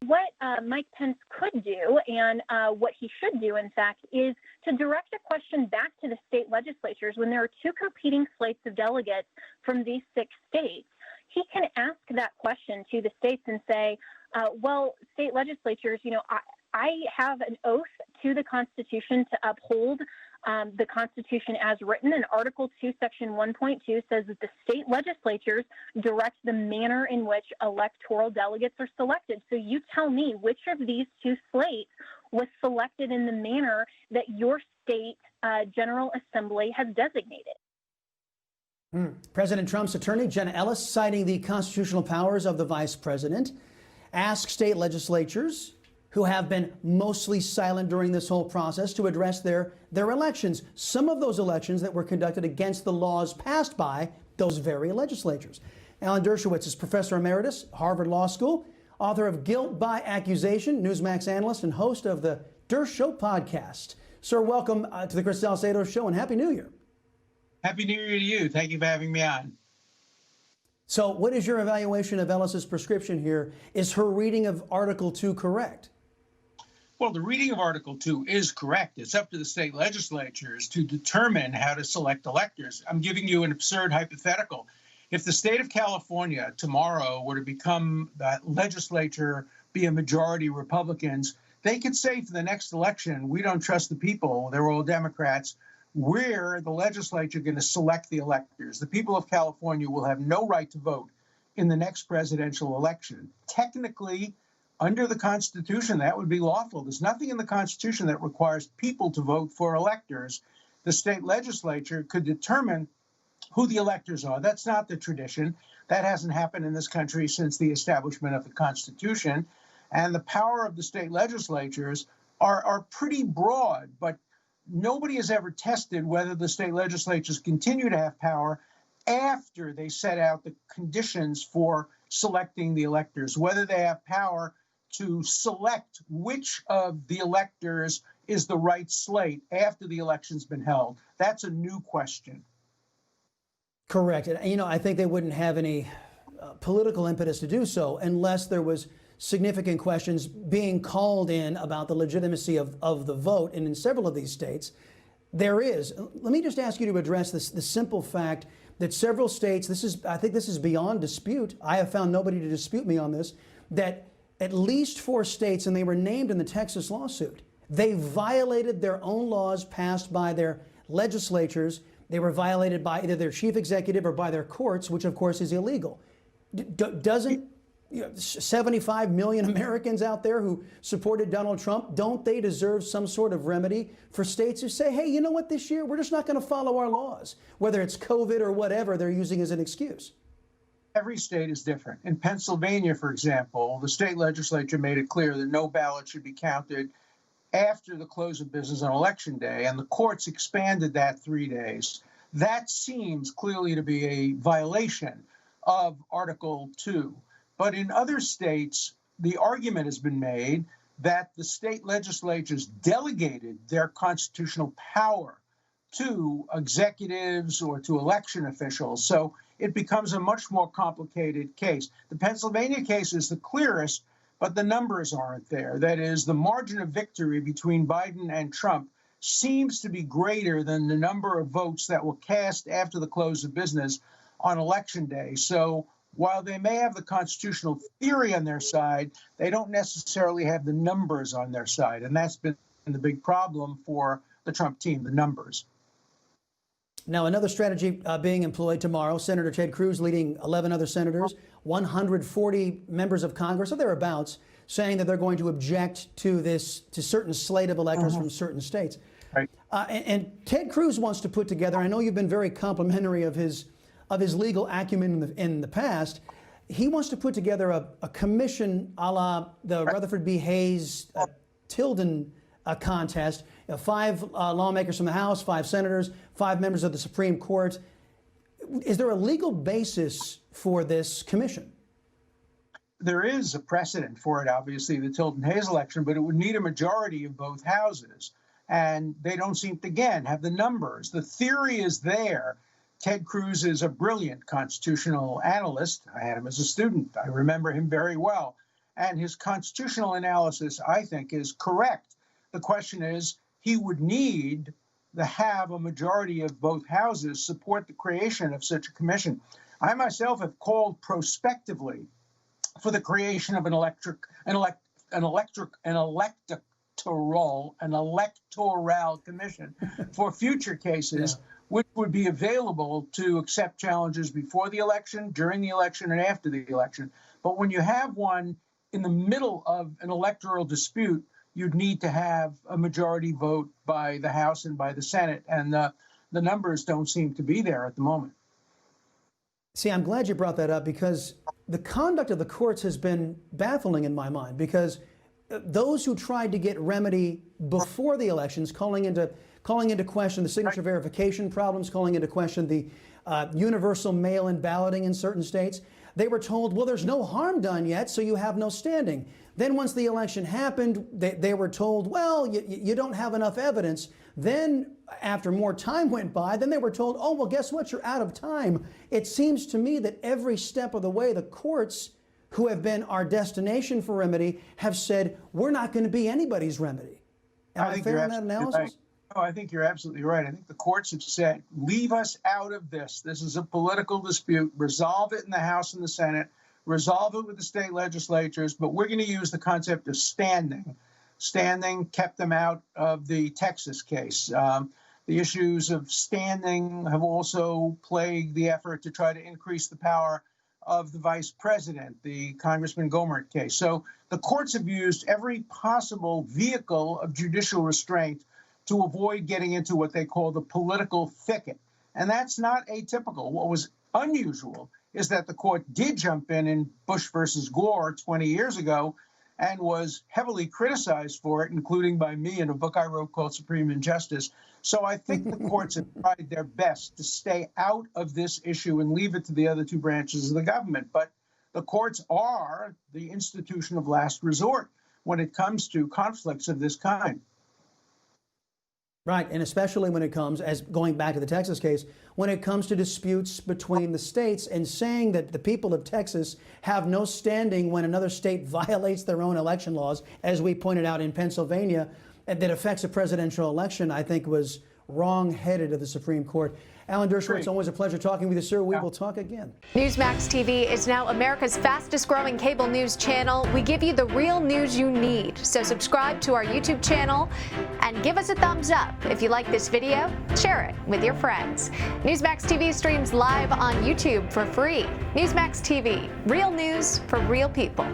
What Mike Pence could do, and what he should do, in fact, is to direct a question back to the state legislatures when there are two competing slates of delegates from these 6 states. He can ask that question to the states and say, well, state legislatures, I have an oath to the Constitution to uphold the Constitution as written, and Article 2, Section 1.2 says that the state legislatures direct the manner in which electoral delegates are selected. So you tell me which of these 2 slates was selected in the manner that your state General Assembly has designated. President Trump's attorney, Jenna Ellis, citing the constitutional powers of the vice president, asked state legislatures, who have been mostly silent during this whole process, to address their elections. Some of those elections that were conducted against the laws passed by those very legislatures. Alan Dershowitz is professor emeritus, Harvard Law School, author of Guilt by Accusation, Newsmax analyst, and host of the Dersh Show podcast. Sir, welcome to the Chris Salcedo Show, and Happy New Year. Happy New Year to you. Thank you for having me on. So what is your evaluation of Ellis's prescription here? Is her reading of Article 2 correct? Well, the reading of Article 2 is correct. It's up to the state legislatures to determine how to select electors. I'm giving you an absurd hypothetical. If the state of California tomorrow were to become that legislature, be a majority Republicans, they could say for the next election, we don't trust the people. They're all Democrats. We're the legislature going to select the electors. The people of California will have no right to vote in the next presidential election. Technically, under the Constitution, that would be lawful. There's nothing in the Constitution that requires people to vote for electors. The state legislature could determine who the electors are. That's not the tradition. That hasn't happened in this country since the establishment of the Constitution. And the power of the state legislatures are pretty broad, but nobody has ever tested whether the state legislatures continue to have power after they set out the conditions for selecting the electors, whether they have power to select which of the electors is the right slate after the election's been held. That's a new question. Correct. And, I think they wouldn't have any political impetus to do so unless there was significant questions being called in about the legitimacy of the vote. And in several of these states, there is. Let me just ask you to address the simple fact that several states, I think this is beyond dispute. I have found nobody to dispute me on this, that at least 4 states, and they were named in the Texas lawsuit, they violated their own laws passed by their legislatures. They were violated by either their chief executive or by their courts, which of course is illegal. Doesn't 75 million Americans out there who supported Donald Trump, don't they deserve some sort of remedy for states who say, hey, you know what, this year we're just not going to follow our laws, whether it's COVID or whatever they're using as an excuse? Every state is different. In Pennsylvania, for example, the state legislature made it clear that no ballot should be counted after the close of business on Election Day, and the courts expanded that 3 days. That seems clearly to be a violation of Article 2. But in other states, the argument has been made that the state legislatures delegated their constitutional power to executives or to election officials. So it becomes a much more complicated case. The Pennsylvania case is the clearest, but the numbers aren't there. That is, the margin of victory between Biden and Trump seems to be greater than the number of votes that were cast after the close of business on Election Day. So while they may have the constitutional theory on their side, they don't necessarily have the numbers on their side. And that's been the big problem for the Trump team, the numbers. Now, another strategy being employed tomorrow, Senator Ted Cruz leading 11 other senators, 140 members of Congress or thereabouts, saying that they're going to object to certain slate of electors from certain states. Right. And Ted Cruz wants to put together, I know you've been very complimentary of his legal acumen in the past. He wants to put together a commission a la the Rutherford B. Hayes Tilden contest. 5 lawmakers from the House, 5 senators, 5 members of the Supreme Court. Is there a legal basis for this commission? There is a precedent for it, obviously, the Tilden Hayes election, but it would need a majority of both houses. And they don't seem to, again, have the numbers. The theory is there. Ted Cruz is a brilliant constitutional analyst. I had him as a student. I remember him very well. And his constitutional analysis, I think, is correct. The question is, he would need to have a majority of both houses support the creation of such a commission. I myself have called prospectively for the creation of an electoral commission for future cases, which would be available to accept challenges before the election, during the election, and after the election. But when you have one in the middle of an electoral dispute, you'd need to have a majority vote by the House and by the Senate, and the numbers don't seem to be there at the moment. See, I'm glad you brought that up, because the conduct of the courts has been baffling in my mind, because those who tried to get remedy before the elections, calling into question the signature verification problems, calling into question the universal mail-in balloting in certain states, they were told, well, there's no harm done yet, so you have no standing. Then once the election happened, they were told, well, you don't have enough evidence. Then after more time went by, then they were told, oh, well, guess what? You're out of time. It seems to me that every step of the way, the courts, who have been our destination for remedy, have said, we're not going to be anybody's remedy. Am I fair in that analysis? Right. No, I think you're absolutely right. I think the courts have said, leave us out of this. This is a political dispute. Resolve it in the House and the Senate. Resolve it with the state legislatures. But we're going to use the concept of standing. Standing kept them out of the Texas case. The issues of standing have also plagued the effort to try to increase the power of the vice president, the Congressman Gohmert case. So the courts have used every possible vehicle of judicial restraint to avoid getting into what they call the political thicket. And that's not atypical. What was unusual is that the court did jump in Bush versus Gore 20 years ago and was heavily criticized for it, including by me in a book I wrote called Supreme Injustice. So I think the courts have tried their best to stay out of this issue and leave it to the other two branches of the government. But the courts are the institution of last resort when it comes to conflicts of this kind. Right, and especially when it comes, as going back to the Texas case, when it comes to disputes between the states, and saying that the people of Texas have no standing when another state violates their own election laws, as we pointed out in Pennsylvania, that affects a presidential election, I think was wrong-headed of the Supreme Court. Alan Dershowitz, always a pleasure talking with you, sir. We will talk again. Newsmax TV is now America's fastest-growing cable news channel. We give you the real news you need. So subscribe to our YouTube channel and give us a thumbs up. If you like this video, share it with your friends. Newsmax TV streams live on YouTube for free. Newsmax TV, real news for real people.